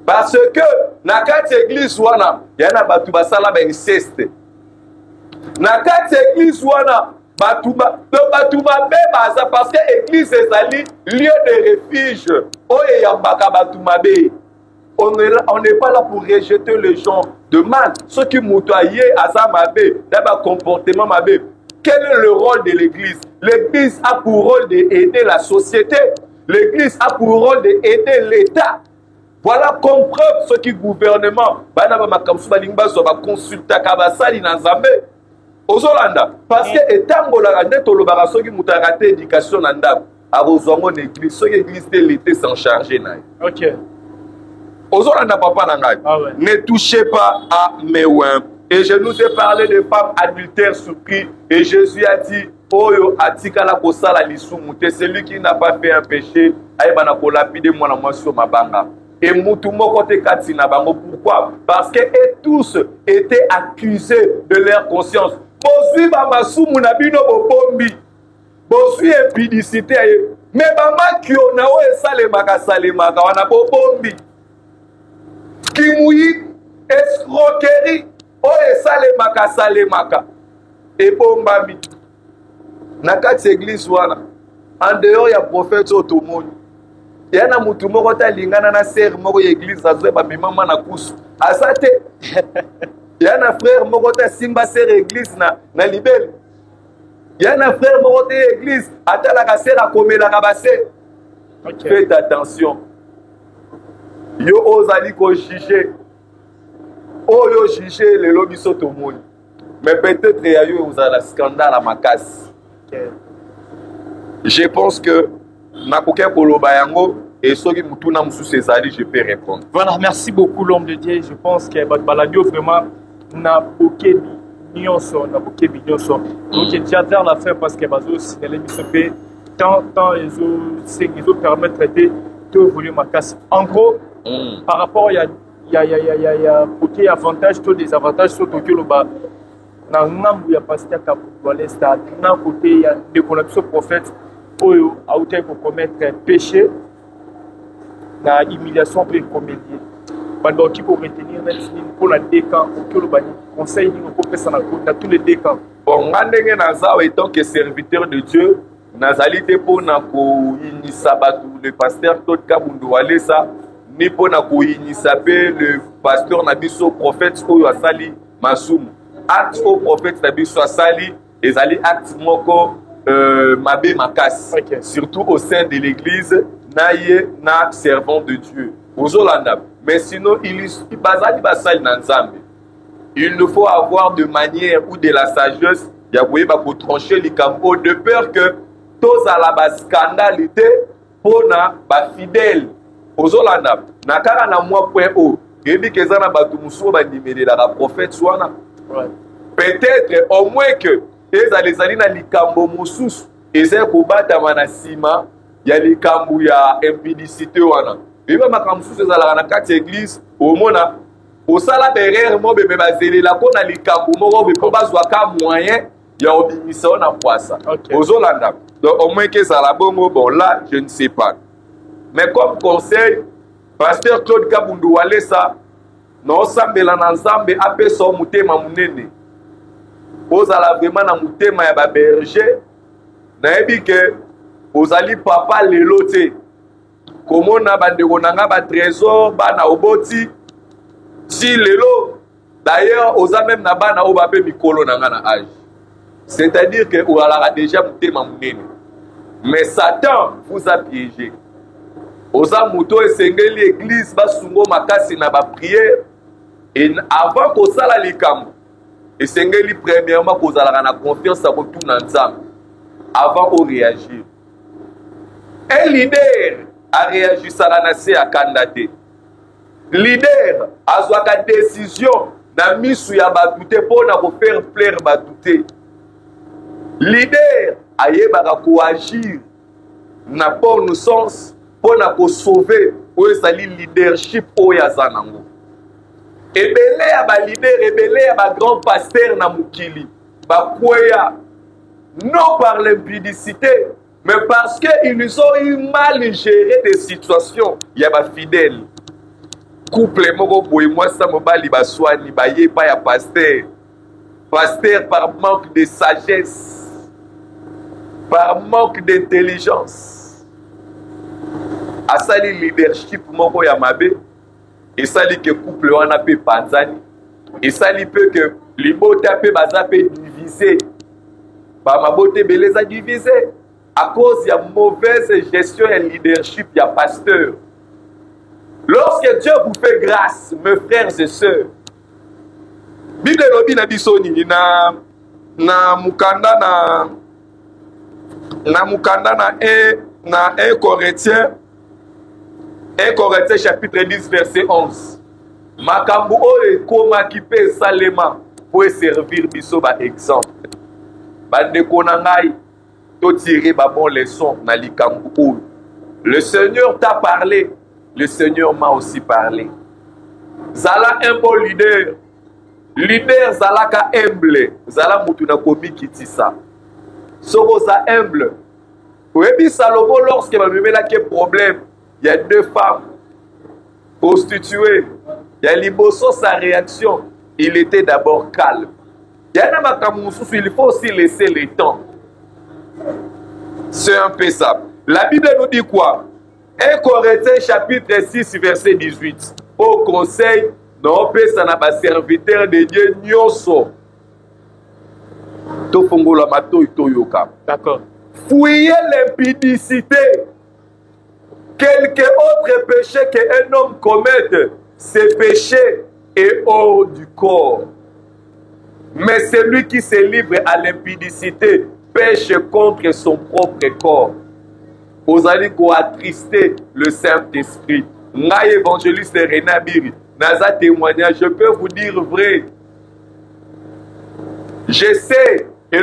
Parce que na kati église wana, yana batu basala ba inceste. Na kati église wana, Batouba baza parce que l'église est lieu de refuge. On n'est pas là pour rejeter les gens de mal. Ceux qui moutoyent à ça d'abord comportement mabé. Quel est le rôle de l'église? L'église a pour rôle d'aider la société. L'église a pour rôle d'aider l'État. Voilà comme preuve ce qui gouvernement. Ozolanda parce que etambola neto lobaka soki mutarate éducation na ndako abozongo l'église soki église de l'été s'en charger na. Ozolanda papa na ngai. Ne touchez pas à mes oins. Et je nous ai parlé de femmes adultères surpris et Jésus a dit oyo atikala kosala lisumu te celui qui n'a pas fait un péché ayebana ko lapide mwana mwasi o mabanga. et Moutoumoko te katina bango. Pourquoi? Parce que tous étaient accusés de leur conscience. Bozui bamasumu na bino bobombi. Bozui impudicité. Mais bama kiona o salemaka wana bobombi. Kimouyi escroquerie o salemaka. Et bombami. Na kati église wana. En dehors ya prophète otomoni. Yana mutu moko ta lingana na sœur moko ya église azwe ba mama na kusu. Asate. Yana frère moko ta simba sœur église na libelle. Yana frère moko ta église atala ka sœur akomela ka ba sœur. Faites attention. Yo ozali ko juger. Oyo juger le lobi sotomoni. Mais peut-être ya yo uzala scandale à makasi. Je pense que Nakoke Kolobayango et Sogi Mutuna Moussou Césari, je peux répondre. Voilà, merci beaucoup l'homme de Dieu. Je pense que Baladio vraiment n'a aucun million n'a aucun million son. Donc j'ai déjà vers la fin parce que Bazo c'est l'émission tant ils ont permis de traiter tout volume à casse. En gros, par rapport il y a côté avantage, tous des avantages sur Tokyo le bas. Dans il y a pasteur Kabouale stade. Dans côté il y a des connexions prophètes. Oyo a été pour commettre un péché, la humiliation pour les comédiens. Pendant qu'il faut retenir pour la décan, pour le conseil, pour faire ça dans tous les décans. Bon, Mandenge Nazao étant que serviteur de Dieu, Nazalité pour Nako Inisabatu, le pasteur Todd Kabundu Alessa, ni pour Nako Inisabe, le pasteur Nabiso, prophète Oyo Asali Masum. Acte au prophète Nabiso Asali, et Zali acte Moko. Mabé Makas, surtout au sein de l'église, naye na servant de Dieu. Mais sinon, il nous faut avoir de manière ou de la sagesse, pour trancher les camps, de peur que tous à la scandalité pour na fidèle. Ozolanda, nakara na moi point haut. Gebi kezana batu muso ba nimele la prophète soana. Peut-être au moins que ezali na likambo mosusu eza kobatama na sima ya likambo ya impudicité wana biba makambo mosusu ezalaka na kati église omona osala berere mo bebe bazelela ko na likambo moko be po bazwa ka moyen ya obimisa na poisa ozolanda donc au moins que ezala bongo bon là je ne sais pas mais comme conseil pasteur Claude Kabundu Walesa no sambela na nzambe apesa mutema munene ozala vraiment na mutema ya ba berger nayebi ke ozali papa lelo te komona bandeko nanga ba trésor bana oboti si lelo d'ailleurs oza même na bana o bape mikolo nanga na âge c'est-à-dire que ozala déjà mutema munene mais Satan vous a piégé oza muto esengeli église basungo makasi na ba prière et avant ko sala likambo et c'est premièrement que vous avez la confiance à retour dans Nzambe avant de réagir. Un leader a réagi à la nation à candidater. Leader a joué la décision dans misu ya batouté pour na faire plaire batouté. Leader a yeba ko agir na bon sens pour na ko sauver ou sali leadership o ya zanango. Ebele ya ba leader, ebele ya ba grand pasteur na mukili. Ba kweya non par l'impudicité, mais parce qu'ils ont eu mal géré des situations. Il y a ba fidèle. Couple moko boy moi ça me bali ba soani ba ye pa ya pasteur. Pasteur par manque de sagesse, par manque d'intelligence. Asali leadership moko ya mabe. Et ça dit que couple on a peu panzani et ça dit peu que les beautés a peu baza peu divisé par ma beauté beleza divisé à cause de mauvaise gestion et leadership il y a pasteur. Lorsque Dieu vous fait grâce mes frères et sœurs Bible lobi na bisoni na mukanda na 1 Corinthiens 1 Corinthiens chapitre 10 verset 11. Makambu oye koma ki pe salema pour servir biso ba exemple. Bande konangai to tirer ba bon leçon na likambu oye. Le Seigneur t'a parlé le Seigneur m'a aussi parlé. Zala un bon leader. Leader zala ka humble. Zala mutuna komi kitisa. Soko za humble. Oui, puis Salomon, lorsqu'il m'a mis là qu'il y a problème, il y a 2 femmes prostituées. Il y a Liboso, sa réaction. Il était d'abord calme. Il y a un makamousou, il faut aussi laisser le temps. C'est un peu ça. La Bible nous dit quoi? 1 Corinthiens chapitre 6 verset 18. Au conseil, non, ça n'a pas serviteur de Dieu, nyoso. Tofongola mato itoyoka. D'accord. Fouiller l'impudicité. Quelque autre péché qu'un homme commette, ce péché est hors du corps. Mais celui qui se livre à l'impudicité pêche contre son propre corps. Vous allez attrister le Saint-Esprit. Moi, évangéliste René Abiri, dans un témoignage, je peux vous dire vrai. Je sais, et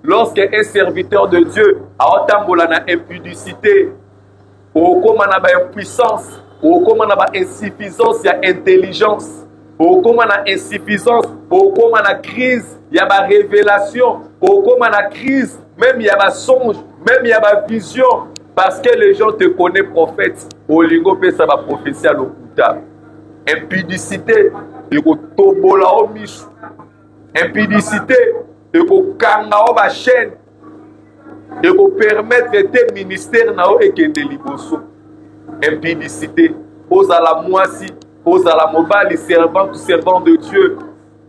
lorsqu'un serviteur de Dieu a autant impudicité, ou comme on a impuissance, ou comme on a insuffisance, il y a intelligence, ou comme on a insuffisance, ou comme on a crise, il y a révélation, ou comme on a crise, même il y a songe, même il y a vision, parce que les gens te connaissent prophète, au lingo peut ça va prophétie à l'okuta. Impudicité, il faut tobola au michou. Impudicité, il faut kanga au chaîne. Et vous permettre tes ministères et que de liboso. Impudicité. Aux à la moisi, aux à la mobile, servant de Dieu.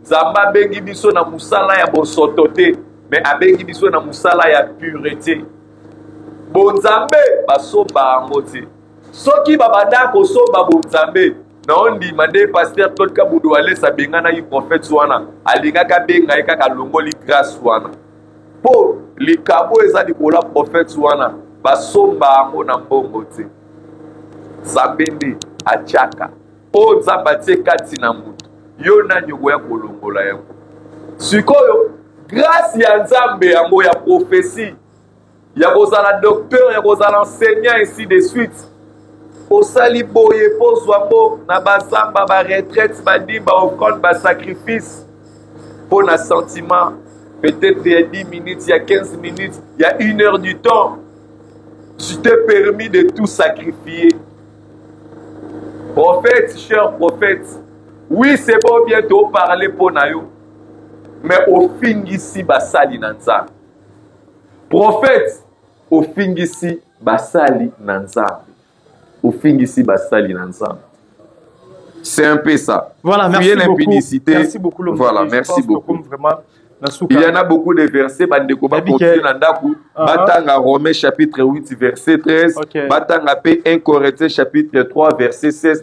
Zamba bengi biso na musala ya bosotote, mais abengi biso na musala ya pureté. Bonzambe basoba angote. Soki babada ko soba bonzambe. Na ondi mande pasteur Claude Kabudu ale sa bengana yi prophète wana. Alinga ka benga ka longoli grâce wana. Po les kabo ezali kola prophète wana basomba ango na mbongo te. Zabende achaka. O nzamba tie kati na mutu. Yo na nyoko ya kolongola yango. Sikoyo grâce ya nzambe yango ya prophétie. Ya kozala docteur, ya kozala enseignant ainsi de suite. Osali boye pozwango na bazamba ba retraite badimba offrande ba sacrifice. Pour na sentiment. Peut-être il y a 10 minutes, il y a 15 minutes, il y a 1 heure du temps. Tu t'es permis de tout sacrifier. Prophète, cher prophète, oui, c'est bon bientôt parler pour Nayo. Mais au fin ici, basali nanza. Prophète, au fin ici, basali nanza. Au fin ici, basali nanza. C'est un peu ça. Voilà, merci beaucoup. Merci beaucoup. Voilà, merci beaucoup. Vraiment, il y en a beaucoup de versets. Batanga Romains chapitre 8 verset 13. Batanga P 1 Corinthiens chapitre 3 verset 16.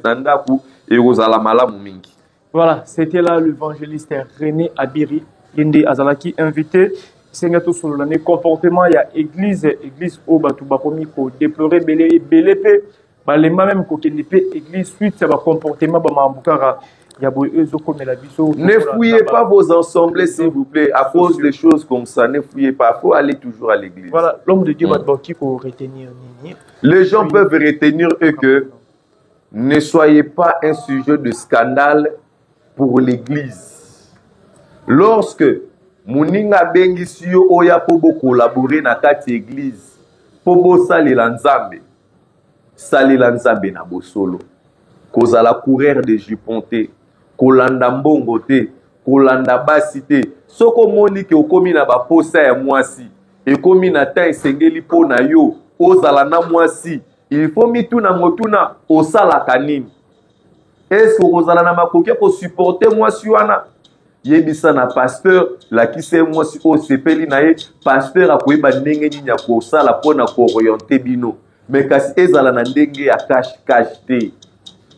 Voilà, c'était là l'évangéliste René Abiri. Inde Azalaki invité. Sengato sur l'année comportement, il y a église au Batouba Komi ko déplorer belé les même ko église suite ça va comportement ba mambukara. Ne fouillez pas vos assemblées, s'il vous plaît, à cause des choses comme ça. Ne fouillez pas, il faut aller toujours à l'église. Voilà, l'homme de Dieu va retenir. Les gens peuvent retenir que ne soyez pas un sujet de scandale pour l'église. Lorsque Mouninga Bengisio Oya Pobo collaborer dans cette église, Pobo Salilanzambe, Salilanzambe na Bosolo, cause la courir de Jiponte. Kolanda mbongo te, kolanda basi te. Soko moni ke okomi na baposa ya mwasi, ekomi na ta esengeli po na yo, ozala na mwasi, il faut mituna ngotuna osala kanini. Est-ce que ozala na makoki ko supporter mwasi wana? Yebisa na pasteur la ki se mwasi o sepeli na ye, pasteur akoyeba ndenge nini ya kosala pona ko orienter bino. Mais kasi ezala na ndenge ya cache te.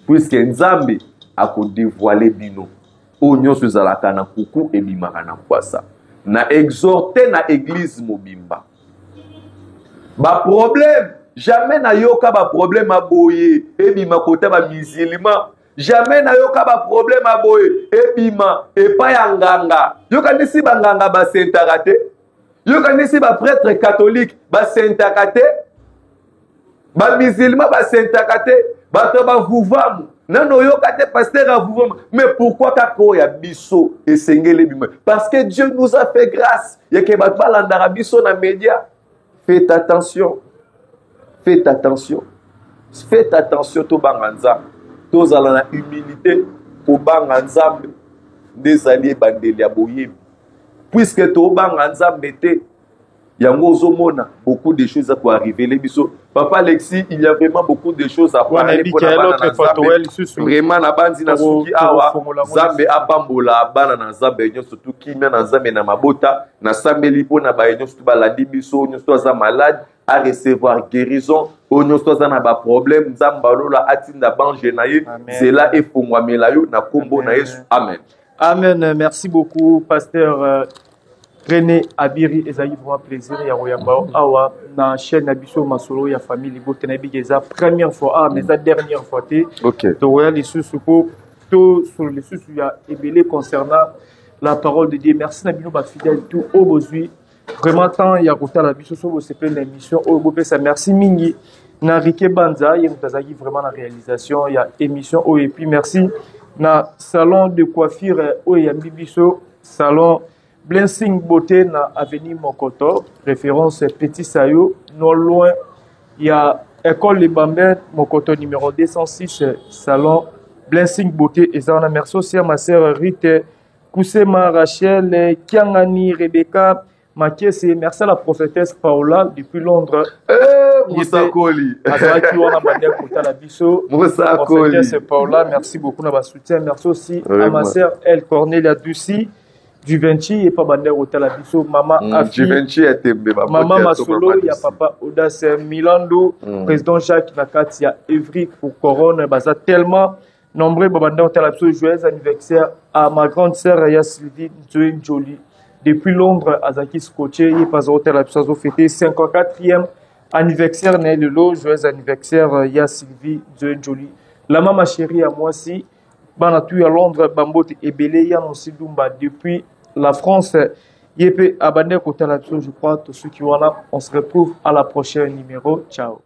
Puisque Nzambe a dévoilé bino. O nyonso ezalaka na kuku ebimaka na kwasa. Na exhorter na église mobimba. Ba problème, jamais na yoka ba problème aboye, ebima kota ba musulman. Jamais na yoka ba problème aboye, ebima epa ya nganga. Yoka nisi ba nganga ba sentakate. Yoka nisi ba prêtre catholique ba sentakate. ba musulman ba sentakate bato ba vuvamu nano yokate pasteur a vuvamu mais pourquoi kako ya biso esengele bimwe parce que Dieu nous a fait grâce yake bato balandaka biso na média. Faites attention to banga nzambe tozala na humilité po banga nzambe ndezali bandeli ya boyebi puisque to banga nzambe te yango ozomona beaucoup de choses à quoi arriver les biso papa Alexis il y a vraiment beaucoup de choses à parler pour vraiment na bandi na suki awa nzambe apambola bana na nzambe nyo surtout kimia na nzambe na mabota na sambeli po na ba nyo surtout baladi biso nyo surtout za malade à recevoir guérison onyo surtout za na ba problème nzamba lola atinda bange na ye c'est là et fongwa melayo na kombo na Yesu amen. Amen. Merci beaucoup pasteur René Abiri ezali vraiment plaisir ya royamba awa na chaîne Abisso Masolo ya famille Libote na bigeza première fois mais la dernière fois té to royal les sous-suppos tout sur les sous ya ébélé concernant la parole de Dieu. Merci Nabino ba fidèle tout au besoin vraiment tant ya kota la Bisso so c'est plein d'émission au bopé ça merci mingi na Rike Banza ya mutazaki vraiment la réalisation ya émission au et puis merci na salon de coiffure au ya Bibiso salon Blessing Beauté na avenue Mokoto, référence Petit Sayo, non loin, il y a École Les Bambins, Mokoto numéro 206, salon Blessing Beauté. Et ça, on a merci aussi à ma sœur Rite, Kousema, Rachel, Kiangani, Rebecca, Makiese, merci à la prophétesse Paola depuis Londres. Moussa Koli. Prophétesse Paola, merci beaucoup de votre soutien. Merci aussi à ma sœur El Cornelia Dussi. Du Vinci et pas bandé hôtel Abisso, maman Afi, maman Masolo, il y a papa Audace Milando, président Jacques Nakati, il y a Evry pour Corona, baza tellement nombreux bandé hôtel Abisso, joyeux anniversaire à ma grande sœur Aya Sylvie Jolie. Depuis Londres, Azaki Scotché, il passe au hôtel Abisso, a fêté 54e anniversaire, né le lot, joyeux anniversaire Aya Sylvie Jolie. La maman chérie à moi aussi, Banatou à Londres, Bambote et Belé, Yann aussi Dumba depuis la France, Yépe Abandé côté la je crois, tous ceux qui sont là, on se retrouve à la prochaine numéro. Ciao.